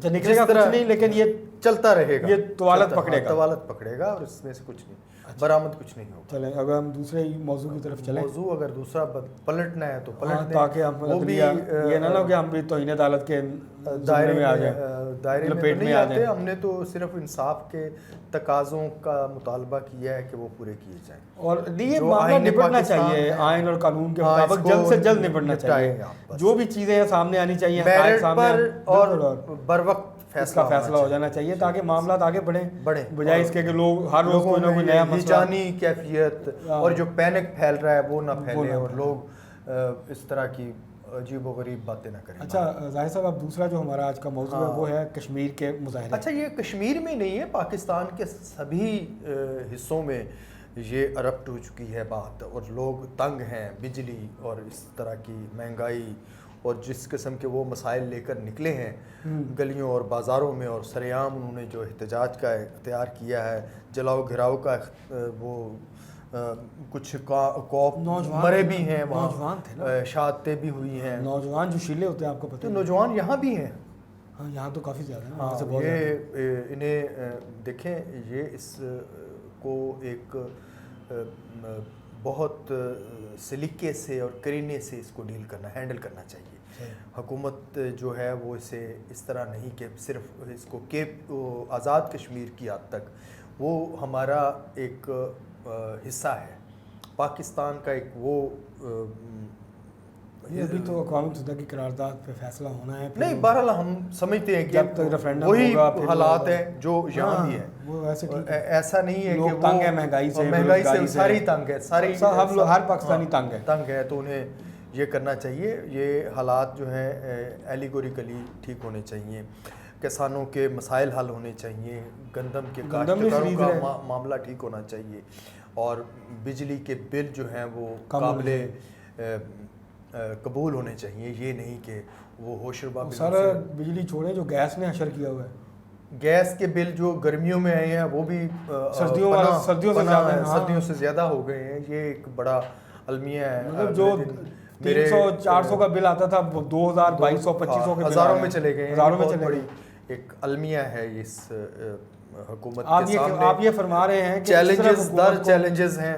اچھا نکلے گا کچھ نہیں لیکن یہ چلتا رہے گا, یہ طوالت پکڑے گا, طوالت پکڑے گا اور اس میں سے کچھ نہیں برآمد کچھ نہیں ہوگا. چلیں اگر ہم دوسرے موضوع کی طرف چلیں, موضوع اگر دوسرا پلٹنا ہے تو پلٹ دیں, تاکہ ہم وہ بھی یہ نہ ہو کہ ہم بھی توہین عدالت کے دائرے میں آ جائیں, دائرے میں لپیٹ نہیں آ آتے. جائیں. ہم نے تو صرف انصاف کے تقاضوں کا مطالبہ کیا ہے کہ وہ پورے کیے جائیں, اور یہ معاملہ نپٹنا چاہیے آئین اور قانون کے مطابق, جلد سے جلد نپٹنا چاہیے. جو بھی چیزیں سامنے آنی چاہیے میرٹ پر اور بر وقت اس کا فیصلہ ہو جانا چاہیے تاکہ معاملات آگے بڑھیں بجائے اس کے کہ لوگ ہر روز کوئی نہ کوئی نیا مسئلہ, جانی کیفیت اور جو پینک پھیل رہا ہے وہ نہ پھیلے اور لوگ اس طرح کی عجیب و غریب باتیں نہ کریں. اچھا ظاہر صاحب, اب دوسرا جو ہمارا آج کا موضوع ہے وہ ہے کشمیر کے مظاہرے. اچھا یہ کشمیر میں نہیں ہے, پاکستان کے سبھی حصوں میں یہ ارپٹ ہو چکی ہے بات, اور لوگ تنگ ہیں بجلی اور اس طرح کی مہنگائی اور جس قسم کے وہ مسائل لے کر نکلے ہیں گلیوں اور بازاروں میں, اور سر عام انہوں نے جو احتجاج کا اختیار کیا ہے, جلاؤ گھراؤ کا وہ کچھ کوپ مرے بھی ہیں وہاں, شہادتیں بھی ہوئی ہیں. نوجوان جو شیلے ہوتے ہیں آپ کو پتہ ہے, نوجوان یہاں بھی ہیں. ہاں یہاں تو کافی زیادہ ہیں. ہاں یہ انہیں دیکھیں, یہ اس کو ایک بہت سلیقے سے اور کرینے سے اس کو ڈیل کرنا, ہینڈل کرنا چاہیے. حکومت جو ہے وہ اسے اس طرح نہیں کہ صرف اس کو آزاد کشمیر کی حد تک, وہ ہمارا ایک حصہ ہے, پاکستان کا ایک وہ. یہ ابھی تو اقوام متحدہ کی قرارداد پہ فیصلہ ہونا ہے. نہیں بہرحال ہم سمجھتے ہیں کہ وہی حالات ہیں جو یہاں بھی ہیں, ایسا نہیں ہے کہ تنگ ہے مہنگائی سے ساری تنگ ہے, ساری ہر پاکستانی تنگ ہے, تو انہیں یہ کرنا چاہیے. یہ حالات جو ہیں ایلیگوریکلی ٹھیک ہونے چاہیے, کسانوں کے مسائل حل ہونے چاہیے, گندم کے کاشتکاروں کا معاملہ ٹھیک ہونا چاہیے, اور بجلی کے بل جو ہیں وہ قابل قبول ہونے چاہیے. یہ نہیں کہ وہ ہوش ربا سر بجلی چھوڑیں جو گیس نے حشر کیا ہوا ہے, گیس کے بل جو گرمیوں میں آئے ہیں وہ بھی سردیوں سے زیادہ ہو گئے ہیں. یہ ایک بڑا المیہ ہے. مطلب جو 300-400 کا بل آتا تھا 2200-2500 کے ہزاروں میں چلے گئے ہیں. بہت بڑی ایک المیہ ہے اس حکومت کے سامنے. آپ یہ فرما رہے ہیں کہ چیلنجز در چیلنجز ہیں,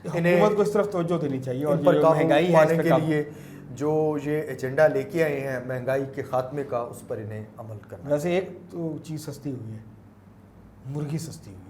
حکومت کو اس طرف توجہ دینی چاہیے, اور ان پر قابو پانے کے لیے جو یہ ایجنڈا لے کے آئے ہیں مہنگائی کے خاتمے کا, اس پر انہیں عمل کرنا. ویسے ایک تو چیز سستی ہوئی ہے, مرغی سستی ہوئی ہے.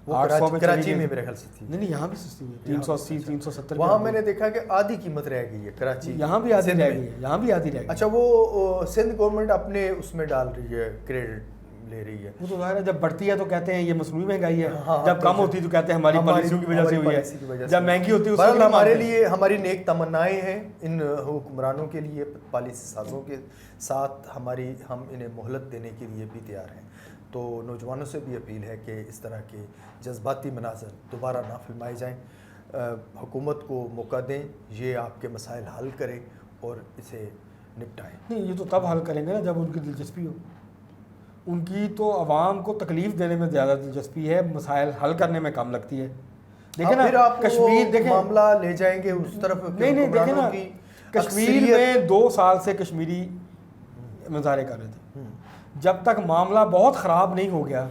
وہ کراچی میں میرے خیال سے تھی. نہیں یہاں بھی سستی ہوئی ہے, 380-370. وہاں میں نے دیکھا کہ آدھی قیمت رہ گئی ہے کراچی. یہاں بھی آدھی رہ گئی ہے, یہاں بھی آدھی رہ گئی. اچھا وہ سندھ گورنمنٹ اپنے اس میں ڈال رہی ہے, کریڈٹ لے رہی ہے. وہ تو ظاہر ہے جب بڑھتی ہے تو کہتے ہیں یہ مصنوعی مہنگائی ہے, جب کم ہوتی ہے تو کہتے ہیں ہماری پالیسیوں کی وجہ سے ہوئی ہے, جب مہنگی ہوتی ہے اس وقت ہمارے لیے ہماری نیک تمنائیں ہیں ان حکمرانوں کے لیے, پالیسی سازوں کے ساتھ ہم انہیں مہلت دینے کے لیے بھی تیار ہیں. تو نوجوانوں سے بھی اپیل ہے کہ اس طرح کے جذباتی مناظر دوبارہ نہ فلمائے جائیں, حکومت کو موقع دیں, یہ آپ کے مسائل حل کرے اور اسے نپٹائیں. نہیں یہ تو تب حل کریں گے نا جب ان کی دلچسپی ہو. ان کی تو عوام کو تکلیف دینے میں زیادہ دلچسپی ہے, مسائل حل کرنے میں کم لگتی ہے. دیکھیں نا کشمیر, دیکھیں معاملہ لے جائیں گے اس طرف. نہیں دیکھیں نا کشمیر میں 2 سال سے کشمیری مظاہرے کر رہے تھے, جب تک معاملہ بہت خراب نہیں ہو گیا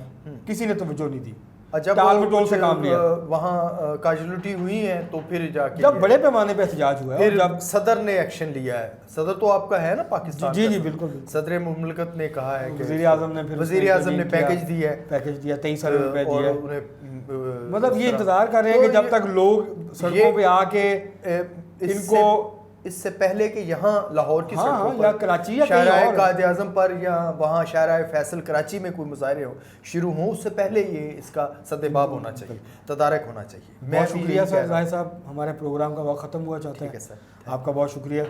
کسی نے توجہ نہیں دی. ٹال مٹول سے کام لیا, وہاں کیجولیٹی ہوئی ہیں تو پھر جا کے جب بڑے پیمانے پہ احتجاج ہوا ہے, جب صدر نے ایکشن لیا ہے. صدر تو آپ کا ہے نا پاکستان. جی بالکل. صدر مملکت نے کہا ہے کہ وزیر اعظم نے پیکج دیا 23 ارب روپے دیے. مطلب یہ انتظار کر رہے ہیں کہ جب تک لوگ سڑکوں پہ آ کے ان کو, اس سے پہلے کہ یہاں لاہور کی سڑکوں پر یا کراچی یا شاہراہ قائد اعظم پر یا وہاں شاہراہ فیصل کراچی میں کوئی مظاہرے شروع ہوں, اس سے پہلے یہ اس کا سدباب ہونا چاہیے, تدارک ہونا چاہیے. بہت شکریہ سر زاہد صاحب, ہمارے پروگرام کا وقت ختم ہوا چاہتا ہے. آپ کا بہت شکریہ.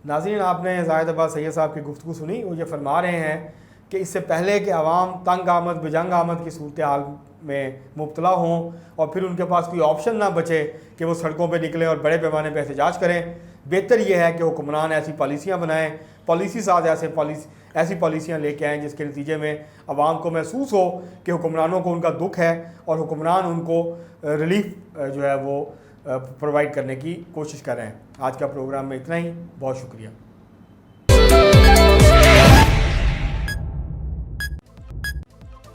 ناظرین آپ نے زاہد عباس سید صاحب کی گفتگو سنی. وہ یہ فرما رہے ہیں کہ اس سے پہلے کہ عوام تنگ آمد بجنگ آمد کی صورتحال میں مبتلا ہوں اور پھر ان کے پاس کوئی آپشن نہ بچے کہ وہ سڑکوں پہ نکلیں اور بڑے پیمانے پہ احتجاج کریں, بہتر یہ ہے کہ حکمران ایسی پالیسیاں بنائیں, پالیسی ساز ایسی پالیسیاں لے کے آئیں جس کے نتیجے میں عوام کو محسوس ہو کہ حکمرانوں کو ان کا دکھ ہے اور حکمران ان کو ریلیف جو ہے وہ پرووائڈ کرنے کی کوشش کر رہے ہیں. آج کا پروگرام میں اتنا ہی. بہت شکریہ.